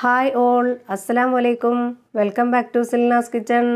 Hi all, അസ്സലാമു അലൈക്കും. Welcome back to Silnas kitchen.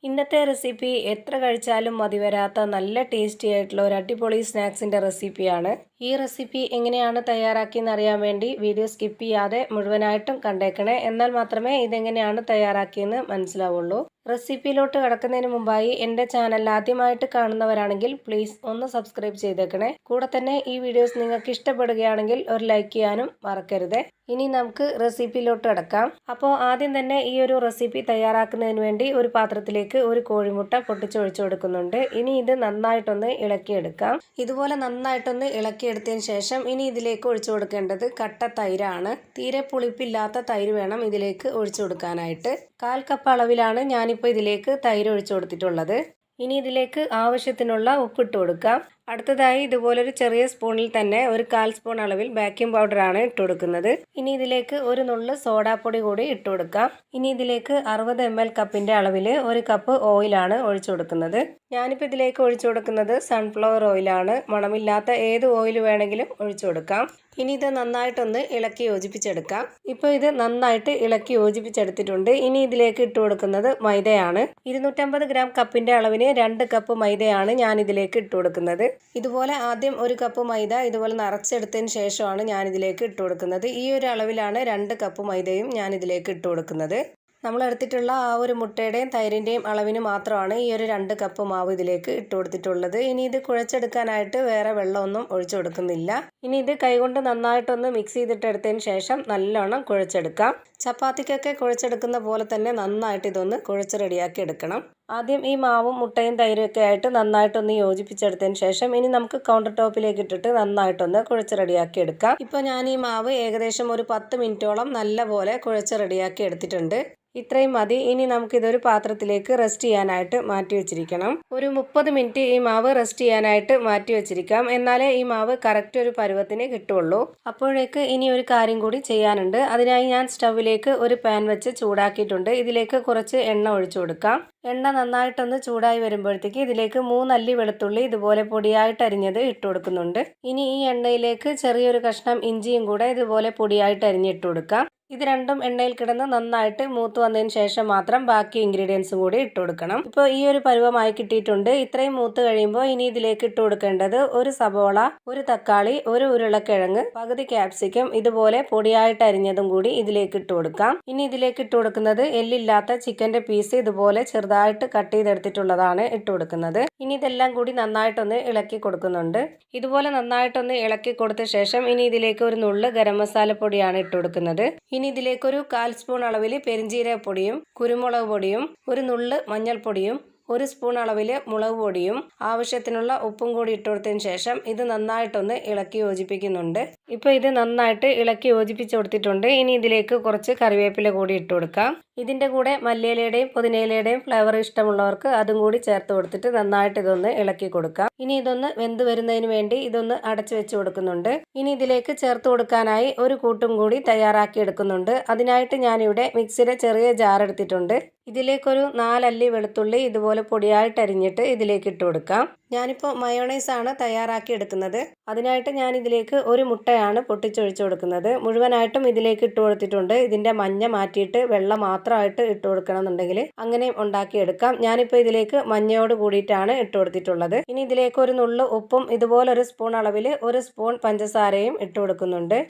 ഇന്നത്തെ റെസിപ്പി എത്ര കഴിച്ചാലും മതി വരാത്ത നല്ല ടേസ്റ്റി ആയിട്ടുള്ള ഒരു അടിപൊളി സ്നാക്സിൻ്റെ റെസിപ്പിയാണ്. ഈ റെസിപ്പി എങ്ങനെയാണ് തയ്യാറാക്കിയെന്ന് അറിയാൻ വേണ്ടി വീഡിയോ സ്കിപ്പ് ചെയ്യാതെ മുഴുവനായിട്ടും കണ്ടേക്കണേ. എന്നാൽ മാത്രമേ ഇതെങ്ങനെയാണ് തയ്യാറാക്കിയെന്ന് മനസ്സിലാവുള്ളൂ. റെസിപ്പിയിലോട്ട് കടക്കുന്നതിന് മുമ്പായി എൻ്റെ ചാനൽ ആദ്യമായിട്ട് കാണുന്നവരാണെങ്കിൽ പ്ലീസ് ഒന്ന് സബ്സ്ക്രൈബ് ചെയ്തേക്കണേ. കൂടെ തന്നെ ഈ വീഡിയോസ് നിങ്ങൾക്ക് ഇഷ്ടപ്പെടുകയാണെങ്കിൽ ഒരു ലൈക്ക് ചെയ്യാനും മറക്കരുത്. ഇനി നമുക്ക് റെസിപ്പിയിലോട്ട് കടക്കാം. അപ്പോൾ ആദ്യം തന്നെ ഈ ഒരു റെസിപ്പി തയ്യാറാക്കുന്നതിന് വേണ്ടി ഒരു പാത്രത്തിലേക്ക് ഒരു കോഴിമുട്ട പൊട്ടിച്ചൊഴിച്ചു കൊടുക്കുന്നുണ്ട്. ഇനി ഇത് നന്നായിട്ടൊന്ന് ഇളക്കിയെടുക്കാം. ഇതുപോലെ നന്നായിട്ടൊന്ന് ഇളക്കിയെടുത്തതിന് ശേഷം ഇനി ഇതിലേക്ക് ഒഴിച്ചു കൊടുക്കേണ്ടത് കട്ട തൈരാണ്. തീരെ പുളിപ്പില്ലാത്ത തൈര് വേണം ഇതിലേക്ക് ഒഴിച്ചു കൊടുക്കാനായിട്ട്. 1/4 കപ്പ് അളവിലാണ് ഞാനിപ്പോൾ ഇതിലേക്ക് തൈര് ഒഴിച്ചു കൊടുത്തിട്ടുള്ളത്. ഇനി ഇതിലേക്ക് ആവശ്യത്തിനുള്ള ഉപ്പിട്ട് കൊടുക്കാം. അടുത്തതായി ഇതുപോലൊരു ചെറിയ സ്പൂണിൽ തന്നെ ഒരു 1/4 സ്പൂൺ അളവിൽ ബേക്കിംഗ് പൗഡറാണ് ഇട്ട് കൊടുക്കുന്നത്. ഇനി ഇതിലേക്ക് ഒരു നുള്ള് സോഡാപ്പൊടി കൂടി ഇട്ട് കൊടുക്കാം. ഇനി ഇതിലേക്ക് 60 ml കപ്പിൻ്റെ അളവിൽ 1 കപ്പ് ഓയിലാണ് ഒഴിച്ചു കൊടുക്കുന്നത്. ഞാനിപ്പോൾ ഇതിലേക്ക് ഒഴിച്ചു കൊടുക്കുന്നത് സൺഫ്ലവർ ഓയിലാണ്. മണമില്ലാത്ത ഏത് ഓയിൽ വേണമെങ്കിലും ഒഴിച്ചു കൊടുക്കാം. ഇനി ഇത് നന്നായിട്ടൊന്ന് ഇളക്കി യോജിപ്പിച്ചെടുക്കാം. ഇപ്പോൾ ഇത് നന്നായിട്ട് ഇളക്കി യോജിപ്പിച്ചെടുത്തിട്ടുണ്ട്. ഇനി ഇതിലേക്ക് ഇട്ട് കൊടുക്കുന്നത് മൈദയാണ്. 250 ഗ്രാം കപ്പിൻ്റെ അളവിന് 2 കപ്പ് മൈദയാണ് ഞാൻ ഇതിലേക്ക് ഇട്ട് കൊടുക്കുന്നത്. ഇതുപോലെ ആദ്യം 1 കപ്പ് മൈദ ഇതുപോലെ നിറച്ചെടുത്തതിന് ശേഷമാണ് ഞാൻ ഇതിലേക്ക് ഇട്ട് കൊടുക്കുന്നത്. ഈ ഒരു അളവിലാണ് 2 കപ്പ് മൈദയും ഞാൻ ഇതിലേക്ക് ഇട്ട് കൊടുക്കുന്നത്. നമ്മൾ എടുത്തിട്ടുള്ള ആ ഒരു മുട്ടയുടെയും തൈരിൻ്റെയും അളവിന് മാത്രമാണ് ഈ ഒരു 2 കപ്പ് മാവ് ഇതിലേക്ക് ഇട്ട് കൊടുത്തിട്ടുള്ളത്. ഇനി ഇത് കുഴച്ചെടുക്കാനായിട്ട് വേറെ വെള്ളമൊന്നും ഒഴിച്ചു കൊടുക്കുന്നില്ല. ഇനി ഇത് കൈകൊണ്ട് നന്നായിട്ടൊന്ന് മിക്സ് ചെയ്തിട്ടെടുത്തതിന് ശേഷം നല്ലോണം കുഴച്ചെടുക്കാം. ചപ്പാത്തിക്കൊക്കെ കുഴച്ചെടുക്കുന്ന പോലെ തന്നെ നന്നായിട്ട് ഇതൊന്ന് കുഴച്ച് റെഡിയാക്കി എടുക്കണം. ആദ്യം ഈ മാവും മുട്ടയും തൈരും ഒക്കെ ആയിട്ട് നന്നായിട്ടൊന്ന് യോജിപ്പിച്ചെടുത്തതിന് ശേഷം ഇനി നമുക്ക് കൗണ്ടർ ടോപ്പിലേക്ക് ഇട്ടിട്ട് നന്നായിട്ടൊന്ന് കുഴച്ച് റെഡിയാക്കി എടുക്കാം. ഇപ്പോൾ ഞാൻ ഈ മാവ് ഏകദേശം ഒരു 10 മിനിറ്റോളം നല്ലപോലെ കുഴച്ച് റെഡിയാക്കി എടുത്തിട്ടുണ്ട്. ഇത്രയും മതി. ഇനി നമുക്കിതൊരു പാത്രത്തിലേക്ക് റെസ്റ്റ് ചെയ്യാനായിട്ട് മാറ്റി വെച്ചിരിക്കണം. ഒരു 30 മിനിറ്റ് ഈ മാവ് റെസ്റ്റ് ചെയ്യാനായിട്ട് മാറ്റി വെച്ചിരിക്കാം. എന്നാലേ ഈ മാവ് കറക്റ്റ് ഒരു പരുവത്തിന് കിട്ടുള്ളൂ. അപ്പോഴേക്ക് ഇനി ഒരു കാര്യം കൂടി ചെയ്യാനുണ്ട്. അതിനായി ഞാൻ സ്റ്റൗവിലേക്ക് ഒരു പാൻ വെച്ച് ചൂടാക്കിയിട്ടുണ്ട്. ഇതിലേക്ക് കുറച്ച് എണ്ണ ഒഴിച്ചു കൊടുക്കാം. എണ്ണ നന്നായിട്ടൊന്ന് ചൂടായി വരുമ്പോഴത്തേക്ക് ഇതിലേക്ക് 3 അല്ലി വെളുത്തുള്ളി ഇതുപോലെ പൊടിയായിട്ട് അരിഞ്ഞത് ഇട്ട് കൊടുക്കുന്നുണ്ട്. ഇനി ഈ എണ്ണയിലേക്ക് ചെറിയൊരു കഷ്ണം ഇഞ്ചിയും കൂടെ ഇതുപോലെ പൊടിയായിട്ട് അരിഞ്ഞിട്ട് കൊടുക്കാം. ഇത് രണ്ടും എണ്ണയിൽ കിടന്ന് നന്നായിട്ട് മൂത്ത് വന്നതിന് ശേഷം മാത്രം ബാക്കി ഇൻഗ്രീഡിയൻസും കൂടി ഇട്ട് കൊടുക്കണം. ഇപ്പോൾ ഈ ഒരു പരുവമായി കിട്ടിയിട്ടുണ്ട്. ഇത്രയും മൂത്ത് കഴിയുമ്പോൾ ഇനി ഇതിലേക്ക് ഇട്ട് കൊടുക്കേണ്ടത് ഒരു സബോള, ഒരു തക്കാളി, ഒരു ഉരുളക്കിഴങ്ങ്, പകുതി ക്യാപ്സിക്കം ഇതുപോലെ പൊടിയായിട്ട് അരിഞ്ഞതും കൂടി ഇതിലേക്ക് ഇട്ട് കൊടുക്കാം. ഇനി ഇതിലേക്ക് ഇട്ട് കൊടുക്കുന്നത് എല്ലില്ലാത്ത ചിക്കൻ്റെ പീസ് ഇതുപോലെ ചെറുതായിട്ട് കട്ട് ചെയ്തെടുത്തിട്ടുള്ളതാണ് ഇട്ട് കൊടുക്കുന്നത്. ഇനി ഇതെല്ലാം കൂടി നന്നായിട്ടൊന്ന് ഇളക്കി കൊടുക്കുന്നുണ്ട്. ഇതുപോലെ നന്നായിട്ടൊന്ന് ഇളക്കി കൊടുത്ത ശേഷം ഇനി ഇതിലേക്ക് ഒരു നുള്ള് ഗരം മസാല പൊടിയാണ് ഇട്ട് കൊടുക്കുന്നത്. ഇനി ഇതിലേക്കൊരു 1/4 സ്പൂൺ അളവിൽ പെരിഞ്ജീരകപ്പൊടിയും കുരുമുളക് പൊടിയും ഒരു നുള്ള് മഞ്ഞൾപ്പൊടിയും 1 സ്പൂൺ അളവിൽ മുളക് പൊടിയും ആവശ്യത്തിനുള്ള ഉപ്പും കൂടി ഇട്ട് കൊടുത്തതിന് ശേഷം ഇത് നന്നായിട്ടൊന്ന് ഇളക്കി യോജിപ്പിക്കുന്നുണ്ട്. ഇപ്പോൾ ഇത് നന്നായിട്ട് ഇളക്കി യോജിപ്പിച്ച് കൊടുത്തിട്ടുണ്ട്. ഇനി ഇതിലേക്ക് കുറച്ച് കറിവേപ്പില കൂടി ഇട്ട് കൊടുക്കാം. ഇതിൻ്റെ കൂടെ മല്ലിയിലയുടെയും പുതിനയിലയുടെയും ഫ്ലേവർ ഇഷ്ടമുള്ളവർക്ക് അതും കൂടി ചേർത്ത് കൊടുത്തിട്ട് നന്നായിട്ട് ഇതൊന്ന് ഇളക്കി കൊടുക്കാം. ഇനി ഇതൊന്ന് വെന്ത് വരുന്നതിന് വേണ്ടി ഇതൊന്ന് അടച്ചു വെച്ച് കൊടുക്കുന്നുണ്ട്. ഇനി ഇതിലേക്ക് ചേർത്ത് കൊടുക്കാനായി ഒരു കൂട്ടും കൂടി തയ്യാറാക്കി എടുക്കുന്നുണ്ട്. അതിനായിട്ട് ഞാനിവിടെ മിക്സിയുടെ ചെറിയ ജാർ എടുത്തിട്ടുണ്ട്. ഇതിലേക്കൊരു 4 അല്ലി വെളുത്തുള്ളി ഇതുപോലെ പൊടിയായിട്ട് അരിഞ്ഞിട്ട് ഇതിലേക്ക് ഇട്ട് കൊടുക്കാം. ഞാനിപ്പോൾ മയോണൈസ് ആണ് തയ്യാറാക്കി എടുക്കുന്നത്. അതിനായിട്ട് ഞാൻ ഇതിലേക്ക് ഒരു മുട്ടയാണ് പൊട്ടിച്ചൊഴിച്ചു കൊടുക്കുന്നത്. മുഴുവനായിട്ടും ഇതിലേക്ക് ഇട്ട് കൊടുത്തിട്ടുണ്ട്. ഇതിൻ്റെ മഞ്ഞ മാറ്റിയിട്ട് വെള്ളം മാത്രമായിട്ട് ഇട്ട് കൊടുക്കണമെന്നുണ്ടെങ്കിൽ അങ്ങനെ ഉണ്ടാക്കിയെടുക്കാം. ഞാനിപ്പോൾ ഇതിലേക്ക് മഞ്ഞയോട് കൂടിയിട്ടാണ് ഇട്ട് കൊടുത്തിട്ടുള്ളത്. ഇനി ഇതിലേക്ക് ഒരു നുള്ളു ഉപ്പും ഇതുപോലെ 1 സ്പൂൺ അളവിൽ 1 സ്പൂൺ പഞ്ചസാരയും ഇട്ട് കൊടുക്കുന്നുണ്ട്.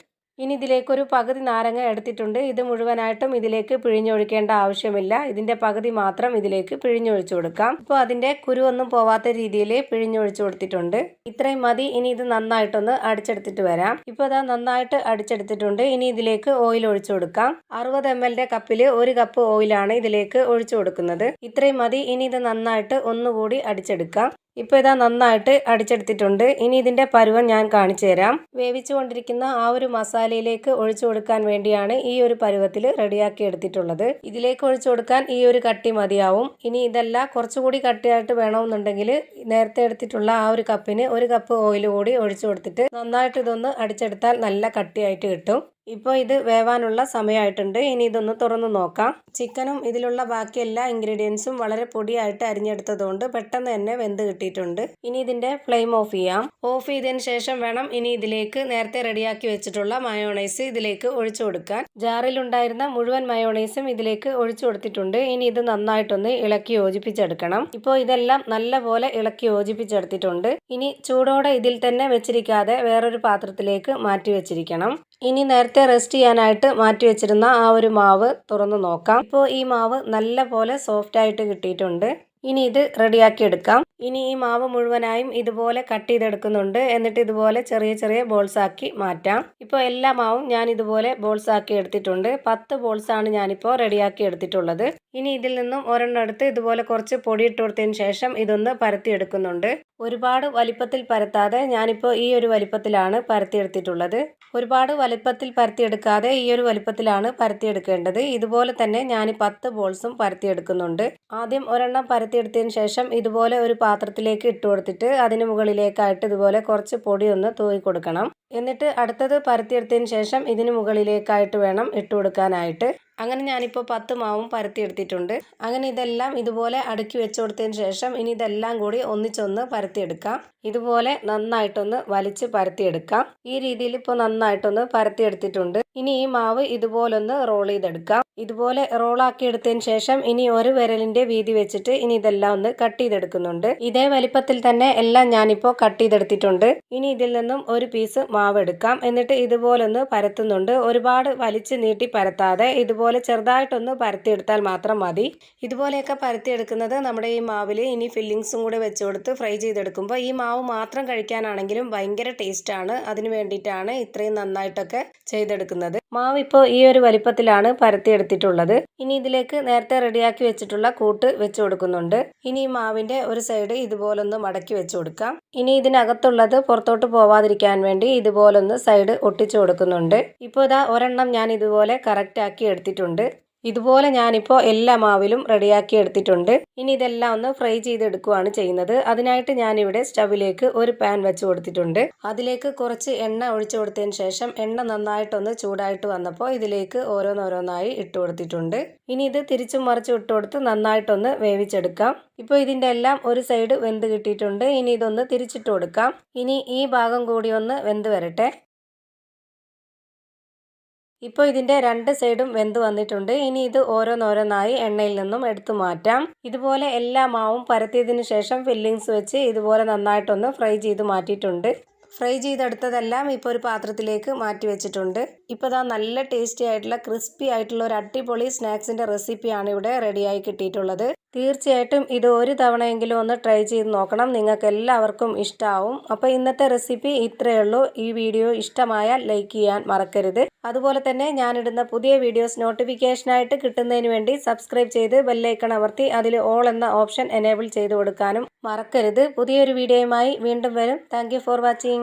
ഇനി ഇതിലേക്കൊരു പകുതി നാരങ്ങ എടുത്തിട്ടുണ്ട്. ഇത് മുഴുവനായിട്ടും ഇതിലേക്ക് പിഴിഞ്ഞൊഴിക്കേണ്ട ആവശ്യമില്ല. ഇതിൻ്റെ പകുതി മാത്രം ഇതിലേക്ക് പിഴിഞ്ഞൊഴിച്ചു കൊടുക്കാം. ഇപ്പോൾ അതിൻ്റെ കുരുവൊന്നും പോവാത്ത രീതിയിൽ പിഴിഞ്ഞൊഴിച്ചു കൊടുത്തിട്ടുണ്ട്. ഇത്രയും മതി. ഇനി ഇത് നന്നായിട്ടൊന്ന് അടിച്ചെടുത്തിട്ട് വരാം. ഇപ്പോൾ ഇതാ നന്നായിട്ട് അടിച്ചെടുത്തിട്ടുണ്ട്. ഇനി ഇതിലേക്ക് ഓയിൽ ഒഴിച്ചു കൊടുക്കാം. 60 ml കപ്പിൽ 1 കപ്പ് ഓയിലാണ് ഇതിലേക്ക് ഒഴിച്ചു കൊടുക്കുന്നത്. ഇത്രയും മതി. ഇനി ഇത് നന്നായിട്ട് ഒന്നുകൂടി അടിച്ചെടുക്കാം. ഇപ്പോൾ ഇതാ നന്നായിട്ട് അടിച്ചെടുത്തിട്ടുണ്ട്. ഇനി ഇതിൻ്റെ പരുവം ഞാൻ കാണിച്ചു തരാം. വേവിച്ചു കൊണ്ടിരിക്കുന്ന ആ ഒരു മസാലയിലേക്ക് ഒഴിച്ചു കൊടുക്കാൻ വേണ്ടിയാണ് ഈ ഒരു പരുവത്തിൽ റെഡിയാക്കി എടുത്തിട്ടുള്ളത്. ഇതിലേക്ക് ഒഴിച്ചു കൊടുക്കാൻ ഈ ഒരു കട്ടി മതിയാവും. ഇനി ഇതല്ല കുറച്ചുകൂടി കട്ടിയായിട്ട് വേണമെന്നുണ്ടെങ്കിൽ നേരത്തെ എടുത്തിട്ടുള്ള ആ ഒരു കപ്പിന് 1 കപ്പ് ഓയിൽ കൂടി ഒഴിച്ചു കൊടുത്തിട്ട് നന്നായിട്ട് ഇതൊന്ന് അടിച്ചെടുത്താൽ നല്ല കട്ടിയായിട്ട് കിട്ടും. ഇപ്പോൾ ഇത് വേവാനുള്ള സമയമായിട്ടുണ്ട്. ഇനി ഇതൊന്ന് തുറന്ന് നോക്കാം. ചിക്കനും ഇതിലുള്ള ബാക്കി എല്ലാ ഇൻഗ്രീഡിയൻസും വളരെ പൊടിയായിട്ട് അരിഞ്ഞെടുത്തതുകൊണ്ട് പെട്ടെന്ന് തന്നെ വെന്ത് കിട്ടിയിട്ടുണ്ട്. ഇനി ഇതിൻ്റെ ഫ്ലെയിം ഓഫ് ചെയ്യാം. ഓഫ് ചെയ്തതിന് ശേഷം വേണം ഇനി ഇതിലേക്ക് നേരത്തെ റെഡിയാക്കി വെച്ചിട്ടുള്ള മയോണൈസ് ഇതിലേക്ക് ഒഴിച്ചു കൊടുക്കാൻ. ജാറിലുണ്ടായിരുന്ന മുഴുവൻ മയോണൈസും ഇതിലേക്ക് ഒഴിച്ചു കൊടുത്തിട്ടുണ്ട്. ഇനി ഇത് നന്നായിട്ടൊന്ന് ഇളക്കി യോജിപ്പിച്ചെടുക്കണം. ഇപ്പോൾ ഇതെല്ലാം നല്ലപോലെ ഇളക്കി യോജിപ്പിച്ചെടുത്തിട്ടുണ്ട്. ഇനി ചൂടോടെ ഇതിൽ തന്നെ വെച്ചിരിക്കാതെ വേറൊരു പാത്രത്തിലേക്ക് മാറ്റി വെച്ചിരിക്കണം. ഇനി നേരത്തെ റെസ്റ്റ് ചെയ്യാനായിട്ട് മാറ്റി വെച്ചിരുന്ന ആ ഒരു മാവ് തുറന്ന് നോക്കാം. ഇപ്പോൾ ഈ മാവ് നല്ല പോലെ സോഫ്റ്റ് ആയിട്ട് കിട്ടിയിട്ടുണ്ട്. ഇനി ഇത് റെഡിയാക്കി എടുക്കാം. ഇനി ഈ മാവ് മുഴുവനായും ഇതുപോലെ കട്ട് ചെയ്തെടുക്കുന്നുണ്ട്. എന്നിട്ട് ഇതുപോലെ ചെറിയ ചെറിയ ബോൾസ് ആക്കി മാറ്റാം. ഇപ്പോൾ എല്ലാ മാവും ഞാൻ ഇതുപോലെ ബോൾസ് ആക്കി എടുത്തിട്ടുണ്ട്. 10 ബോൾസാണ് ഞാനിപ്പോൾ റെഡിയാക്കി എടുത്തിട്ടുള്ളത്. ഇനി ഇതിൽ നിന്നും ഒരെണ്ണം എടുത്ത് ഇതുപോലെ കുറച്ച് പൊടി ഇട്ട് കൊടുത്തതിന് ശേഷം ഇതൊന്ന് പരത്തി എടുക്കുന്നുണ്ട്. ഒരുപാട് വലിപ്പത്തിൽ പരത്താതെ ഞാനിപ്പോൾ ഈ ഒരു വലിപ്പത്തിലാണ് പരത്തിയെടുത്തിട്ടുള്ളത്. ഒരുപാട് വലിപ്പത്തിൽ പരത്തിയെടുക്കാതെ ഈ ഒരു വലിപ്പത്തിലാണ് പരത്തിയെടുക്കേണ്ടത്. ഇതുപോലെ തന്നെ ഞാൻ 10 ബോൾസും പരത്തിയെടുക്കുന്നുണ്ട്. ആദ്യം ഒരെണ്ണം പരത്തിയെടുത്തതിന് ശേഷം ഇതുപോലെ ഒരു പാത്രത്തിലേക്ക് ഇട്ട് കൊടുത്തിട്ട് അതിന് മുകളിലേക്കായിട്ട് ഇതുപോലെ കുറച്ച് പൊടി ഒന്ന് തൂവി കൊടുക്കണം. എന്നിട്ട് അടുത്തത് പരത്തിയെടുത്തതിന് ശേഷം ഇതിന് മുകളിലേക്കായിട്ട് വേണം ഇട്ട് കൊടുക്കാനായിട്ട്. അങ്ങനെ ഞാനിപ്പോൾ 10 മാവും പരത്തിയെടുത്തിട്ടുണ്ട്. അങ്ങനെ ഇതെല്ലാം ഇതുപോലെ അടുക്കി വെച്ച് കൊടുത്തതിന് ശേഷം ഇനി ഇതെല്ലാം കൂടി ഒന്നിച്ചൊന്ന് പരത്തിയെടുക്കാം. ഇതുപോലെ നന്നായിട്ടൊന്ന് വലിച്ച് പരത്തിയെടുക്കാം. ഈ രീതിയിൽ ഇപ്പോൾ നന്നായിട്ടൊന്ന് പരത്തിയെടുത്തിട്ടുണ്ട്. ഇനി ഈ മാവ് ഇതുപോലൊന്ന് റോൾ ചെയ്തെടുക്കാം. ഇതുപോലെ റോളാക്കി എടുത്തതിന് ശേഷം ഇനി ഒരു വിരലിൻ്റെ വീതി വെച്ചിട്ട് ഇനി ഇതെല്ലാം ഒന്ന് കട്ട് ചെയ്തെടുക്കുന്നുണ്ട്. ഇതേ വലിപ്പത്തിൽ തന്നെ എല്ലാം ഞാനിപ്പോൾ കട്ട് ചെയ്തെടുത്തിട്ടുണ്ട്. ഇനി ഇതിൽ നിന്നും ഒരു പീസ് മാവ് എടുക്കാം. എന്നിട്ട് ഇതുപോലൊന്ന് പരത്തുന്നുണ്ട്. ഒരുപാട് വലിച്ച് നീട്ടി പരത്താതെ ഇതുപോലെ ചെറുതായിട്ടൊന്ന് പരത്തിയെടുത്താൽ മാത്രം മതി. ഇതുപോലെയൊക്കെ പരത്തിയെടുക്കുന്നത് നമ്മുടെ ഈ മാവിൽ ഇനി ഫില്ലിങ്സും കൂടെ വെച്ച് കൊടുത്ത് ഫ്രൈ ചെയ്തെടുക്കുമ്പോൾ ഈ മാവ് മാത്രം കഴിക്കാനാണെങ്കിലും ഭയങ്കര ടേസ്റ്റാണ്. അതിന് വേണ്ടിയിട്ടാണ് ഇത്രയും നന്നായിട്ടൊക്കെ ചെയ്തെടുക്കുന്നത്. മാവ് ഇപ്പോൾ ഈ ഒരു വലിപ്പത്തിലാണ് പരത്തിയെടുത്തിട്ടുള്ളത്. ഇനി ഇതിലേക്ക് നേരത്തെ റെഡിയാക്കി വെച്ചിട്ടുള്ള കൂട്ട് വെച്ച് കൊടുക്കുന്നുണ്ട്. ഇനി ഈ മാവിൻ്റെ ഒരു സൈഡ് ഇതുപോലൊന്ന് മടക്കി വെച്ച് കൊടുക്കാം. ഇനി ഇതിനകത്തുള്ളത് പുറത്തോട്ട് പോവാതിരിക്കാൻ വേണ്ടി ഇതുപോലൊന്ന് സൈഡ് ഒട്ടിച്ചു കൊടുക്കുന്നുണ്ട്. ഇപ്പോൾ ഇതാ ഒരെണ്ണം ഞാൻ ഇതുപോലെ കറക്റ്റാക്കി എടുത്തിട്ടുണ്ട്. ഇതുപോലെ ഞാനിപ്പോൾ എല്ലാ മാവിലും റെഡിയാക്കി എടുത്തിട്ടുണ്ട്. ഇനി ഇതെല്ലാം ഒന്ന് ഫ്രൈ ചെയ്തെടുക്കുകയാണ് ചെയ്യുന്നത്. അതിനായിട്ട് ഞാനിവിടെ സ്റ്റവിലേക്ക് ഒരു പാൻ വെച്ച് കൊടുത്തിട്ടുണ്ട്. അതിലേക്ക് കുറച്ച് എണ്ണ ഒഴിച്ചു കൊടുത്തതിന് ശേഷം എണ്ണ നന്നായിട്ടൊന്ന് ചൂടായിട്ട് വന്നപ്പോൾ ഇതിലേക്ക് ഓരോന്നോരോന്നായി ഇട്ട് കൊടുത്തിട്ടുണ്ട്. ഇനി ഇത് തിരിച്ചും മറിച്ചും ഇട്ട് കൊടുത്ത് നന്നായിട്ടൊന്ന് വേവിച്ചെടുക്കാം. ഇപ്പോൾ ഇതിൻ്റെ എല്ലാം ഒരു സൈഡ് വെന്ത് കിട്ടിയിട്ടുണ്ട്. ഇനി ഇതൊന്ന് തിരിച്ചിട്ട് കൊടുക്കാം. ഇനി ഈ ഭാഗം കൂടി ഒന്ന് വെന്ത് വരട്ടെ. ഇപ്പോൾ ഇതിൻ്റെ 2 സൈഡും വെന്ത് വന്നിട്ടുണ്ട്. ഇനി ഇത് ഓരോന്നോരോന്നായി എണ്ണയിൽ നിന്നും എടുത്തു മാറ്റാം. ഇതുപോലെ എല്ലാ മാവും പരത്തിയതിന് ശേഷം ഫില്ലിങ്സ് വെച്ച് ഇതുപോലെ നന്നായിട്ടൊന്ന് ഫ്രൈ ചെയ്ത് മാറ്റിയിട്ടുണ്ട്. ഫ്രൈ ചെയ്തെടുത്തതെല്ലാം ഇപ്പോൾ ഒരു പാത്രത്തിലേക്ക് മാറ്റി വെച്ചിട്ടുണ്ട്. ഇപ്പോൾ ഇതാ നല്ല ടേസ്റ്റി ആയിട്ടുള്ള ക്രിസ്പി ആയിട്ടുള്ള ഒരു അടിപൊളി സ്നാക്സിൻ്റെ റെസിപ്പിയാണ് ഇവിടെ റെഡിയായി കിട്ടിയിട്ടുള്ളത്. തീർച്ചയായിട്ടും ഇത് ഒരു തവണയെങ്കിലും ഒന്ന് ട്രൈ ചെയ്ത് നോക്കണം. നിങ്ങൾക്ക് എല്ലാവർക്കും ഇഷ്ടമാവും. അപ്പോൾ ഇന്നത്തെ റെസിപ്പി ഇത്രയേ ഉള്ളൂ. ഈ വീഡിയോ ഇഷ്ടമായാൽ ലൈക്ക് ചെയ്യാൻ മറക്കരുത്. അതുപോലെ തന്നെ ഞാനിടുന്ന പുതിയ വീഡിയോസ് നോട്ടിഫിക്കേഷനായിട്ട് കിട്ടുന്നതിന് വേണ്ടി സബ്സ്ക്രൈബ് ചെയ്ത് ബെല്ലൈക്കൺ അമർത്തി അതിൽ ഓൾ എന്ന ഓപ്ഷൻ എനേബിൾ ചെയ്ത് കൊടുക്കാനും മറക്കരുത്. പുതിയൊരു വീഡിയോയുമായി വീണ്ടും വരും. Thank you for watching.